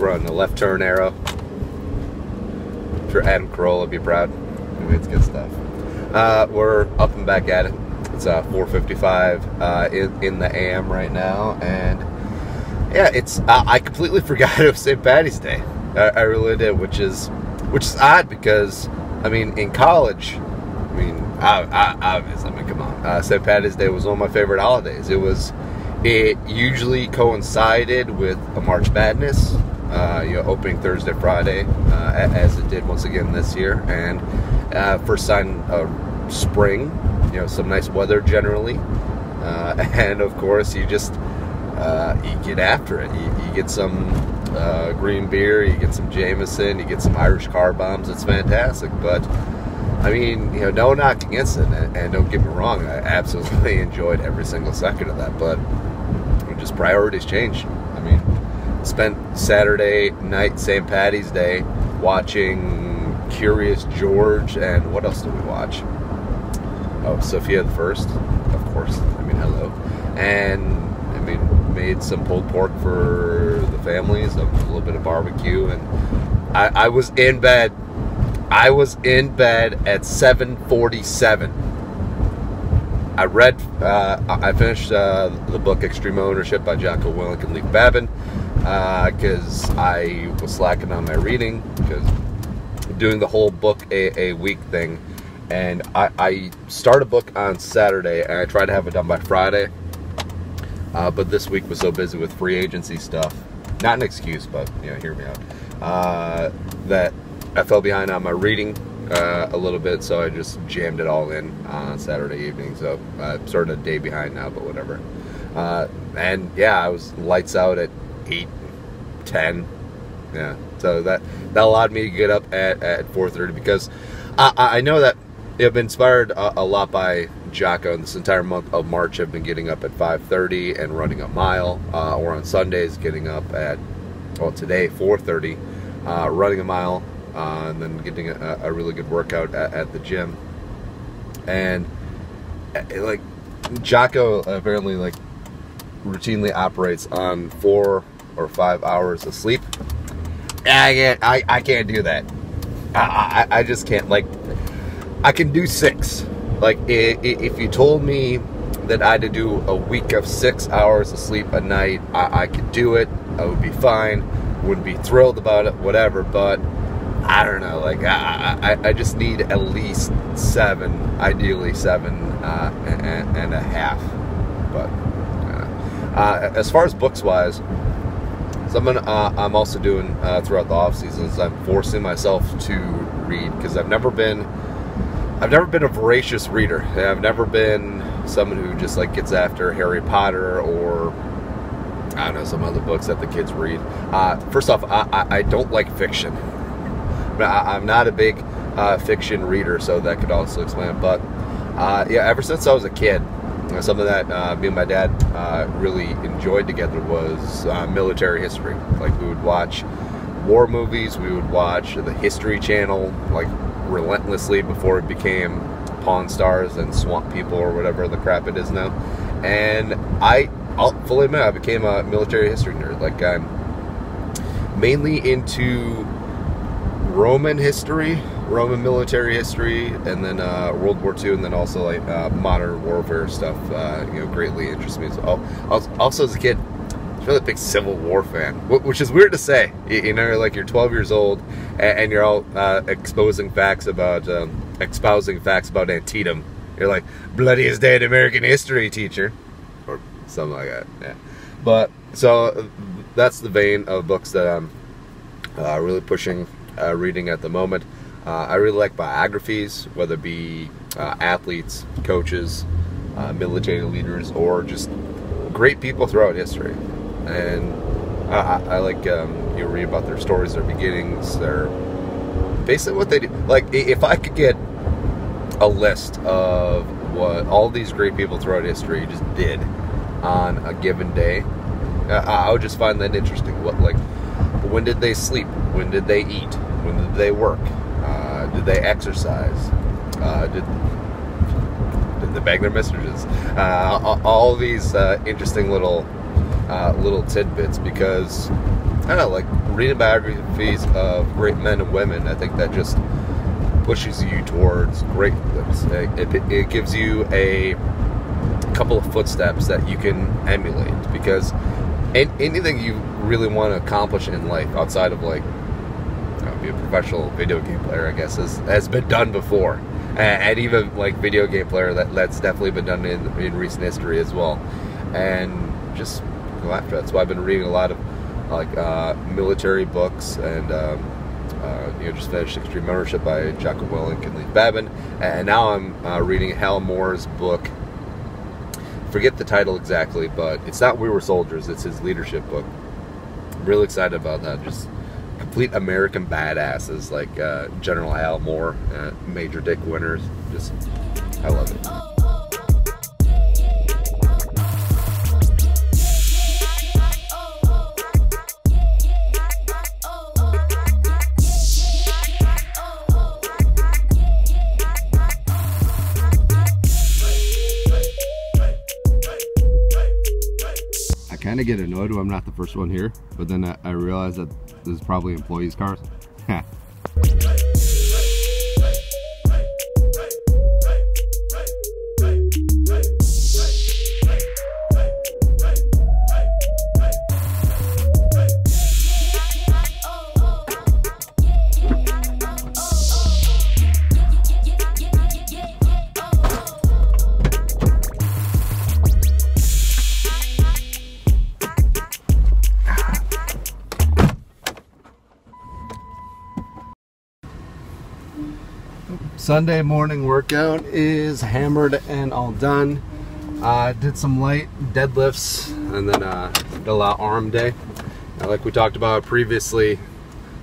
run the left turn arrow. I'm sure Adam Carolla would be proud. It's good stuff. We're up and back at it. It's 4:55 in the AM right now, and yeah, it's I completely forgot it was St. Paddy's Day. I really did, which is odd because I mean in college, I mean obviously, I mean come on, St. Paddy's Day was one of my favorite holidays. It usually coincided with a March Madness, opening Thursday, Friday, as it did once again this year, and first sign of spring, some nice weather generally, and of course you just you get after it. You get some green beer, you get some Jameson, you get some Irish car bombs. It's fantastic, but I mean, no knock against it, and don't get me wrong, I absolutely enjoyed every single second of that, but just priorities change. I mean, spent Saturday night, St. Paddy's Day, watching Curious George, and what else did we watch? Oh, Sophia the First, of course. I mean, hello. And, I mean, made some pulled pork for the families, a little bit of barbecue, and I was in bed. I was in bed at 7:47. I finished the book Extreme Ownership by Jocko Willink and Leif Babin because I was slacking on my reading because I'm doing the whole book a week thing, and I start a book on Saturday and I try to have it done by Friday, but this week was so busy with free agency stuff, not an excuse, but hear me out, that I fell behind on my reading a little bit, so I just jammed it all in on Saturday evening. So I'm sort of a day behind now, but whatever. And yeah, I was lights out at 8:10. Yeah, so that allowed me to get up at 4:30 because I know that I've been inspired a lot by Jocko, and this entire month of March I've been getting up at 5:30 and running a mile, or on Sundays getting up at, well, today 4:30, running a mile. And then getting a really good workout at the gym, and like Jocko apparently like routinely operates on 4 or 5 hours of sleep. I can't do that. I just can't. Like, I can do 6. Like, if you told me that I had to do a week of 6 hours of sleep a night, I could do it. I would be fine. Wouldn't be thrilled about it, whatever, but I don't know, like, I just need at least 7, ideally 7 and a half. But as far as books wise, something I'm also doing throughout the off seasons, I'm forcing myself to read, because I've never been a voracious reader. I've never been someone who just like gets after Harry Potter or I don't know, some other books that the kids read. First off, I don't like fiction. I'm not a big fiction reader, so that could also explain it. But yeah, ever since I was a kid, something that me and my dad really enjoyed together was military history. Like, we would watch war movies, we would watch the History Channel, like, relentlessly before it became Pawn Stars and Swamp People or whatever the crap it is now. And I'll fully admit, I became a military history nerd. Like, I'm mainly into Roman history, Roman military history, and then World War II, and then also like modern warfare stuff. Greatly interests me. So, also as a kid, I was really a big Civil War fan, which is weird to say. Like, you're 12 years old and you're all espousing facts about Antietam. You're like, bloodiest day in American history, teacher, or something like that. Yeah, but so that's the vein of books that I'm really pushing. Reading at the moment. I really like biographies, whether it be athletes, coaches, military leaders, or just great people throughout history. And I like you read about their stories, their beginnings, their basically what they do. Like, if I could get a list of what all these great people throughout history just did on a given day, I would just find that interesting. When did they sleep? When did they eat? When did they work? Did they exercise? Did they bang their mistresses? All these interesting little tidbits, because I don't know, like reading biographies of great men and women. I think that just pushes you towards greatness. It gives you a couple of footsteps that you can emulate, because anything you really want to accomplish in life outside of like be a professional video game player, I guess, has been done before, and even like video game player, that's definitely been done in recent history as well. And just go after that. That's why I've been reading a lot of like military books, and just finished Extreme Ownership by Jocko Willink and Leif Babin, and now I'm reading Hal Moore's book. Forget the title exactly, but it's not We Were Soldiers, it's his leadership book. I'm really excited about that. Just complete American badasses like General Hal Moore, Major Dick Winters. Just, I love it. I kind of get annoyed when I'm not the first one here, but then I realize that this is probably employees' cars. Sunday morning workout is hammered and all done. Did some light deadlifts, and then did a lot of arm day. Like we talked about previously,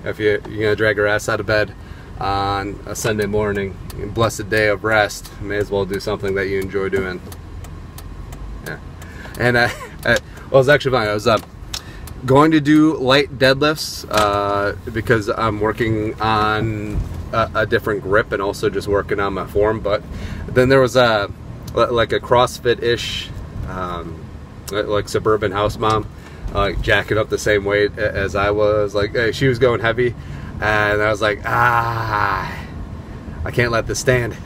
if you're gonna drag your ass out of bed on a Sunday morning, a blessed day of rest, may as well do something that you enjoy doing. Yeah. And well, it was actually fun. I was going to do light deadlifts because I'm working on a different grip and also just working on my form. But then there was like a CrossFit-ish like suburban house mom, jacking up the same weight as I was. Like she was going heavy, and I was like, I can't let this stand.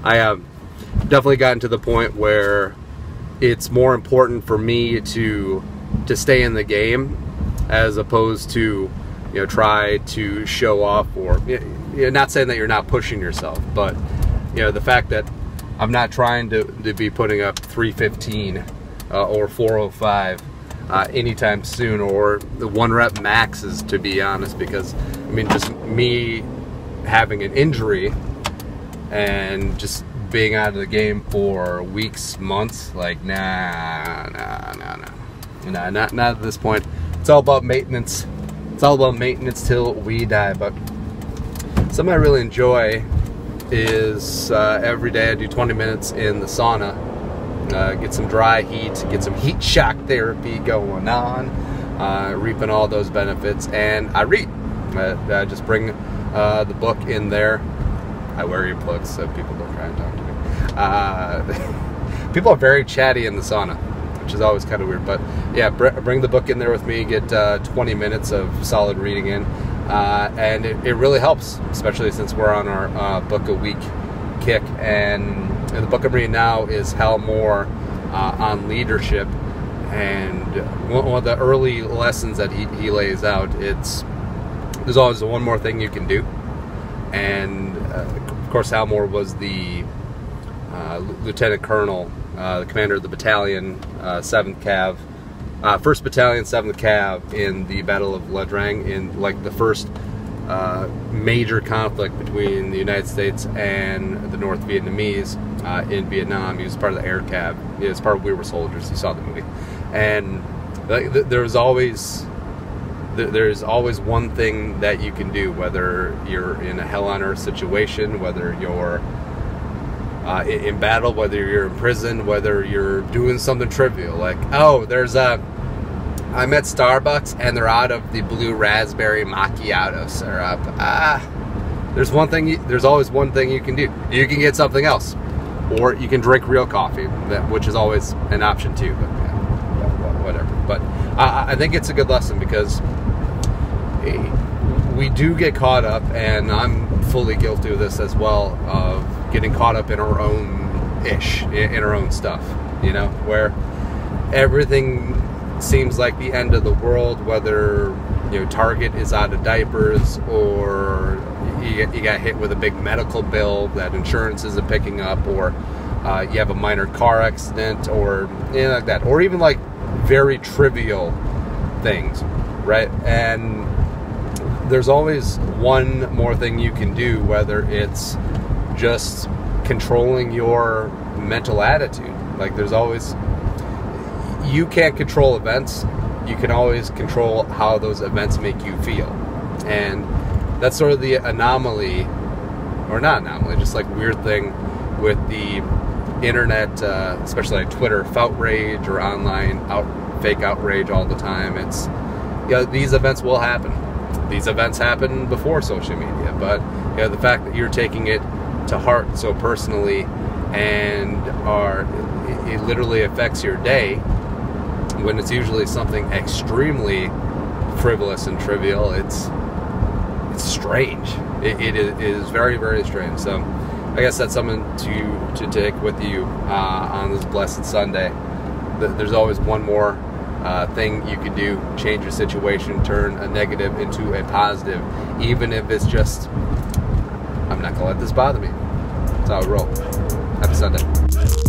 I definitely gotten to the point where it's more important for me to stay in the game as opposed to try to show off, or not saying that you're not pushing yourself, but the fact that I'm not trying to be putting up 315 or 405 anytime soon, or the 1 rep maxes, to be honest, because I mean, just me having an injury and just being out of the game for weeks, months, like nah, not at this point. It's all about maintenance. It's all about maintenance till we die. But something I really enjoy is every day I do 20 minutes in the sauna, get some dry heat, get some heat shock therapy going on, reaping all those benefits. And I read. I just bring the book in there. I wear earplugs so people don't try and talk to me. People are very chatty in the sauna, which is always kind of weird. But yeah, bring the book in there with me, get 20 minutes of solid reading in, and it really helps, especially since we're on our book a week kick. And the book I'm reading now is Hal Moore on leadership, and one of the early lessons that he lays out, there's always one more thing you can do. And of course, Hal Moore was the lieutenant colonel, the commander of the battalion, 7th Cav, 1st Battalion, 7th Cav, in the Battle of Ia Drang, in like the first major conflict between the United States and the North Vietnamese in Vietnam. He was part of the Air Cav. He was part of We Were Soldiers. You saw the movie. And there's always one thing that you can do, whether you're in a hell on earth situation, whether you're in battle, whether you're in prison, whether you're doing something trivial, like, oh, I'm at Starbucks and they're out of the blue raspberry macchiato syrup. There's always one thing you can do. You can get something else, or you can drink real coffee, which is always an option too. But yeah, whatever. But I think it's a good lesson, because we do get caught up, and I'm fully guilty of this as well, of getting caught up in our own in our own stuff, you know, where everything seems like the end of the world, whether, you know, Target is out of diapers, or you got hit with a big medical bill that insurance isn't picking up, or you have a minor car accident, or anything like that, or even like very trivial things, right? And there's always one more thing you can do, whether it's just controlling your mental attitude. Like, there's always, you can't control events, you can always control how those events make you feel. And that's sort of the anomaly, or not anomaly, just like weird thing with the internet, especially like Twitter, outrage, or online fake outrage all the time. It's, you know, these events will happen. These events happen before social media, but, you know, the fact that you're taking it to heart so personally, and it literally affects your day, when it's usually something extremely frivolous and trivial, it's strange. It is very, very strange. So I guess that's something to take with you on this blessed Sunday. There's always one more thing you can do, change your situation, turn a negative into a positive, even if it's just, I'm not gonna let this bother me. That's how I roll. Happy Sunday.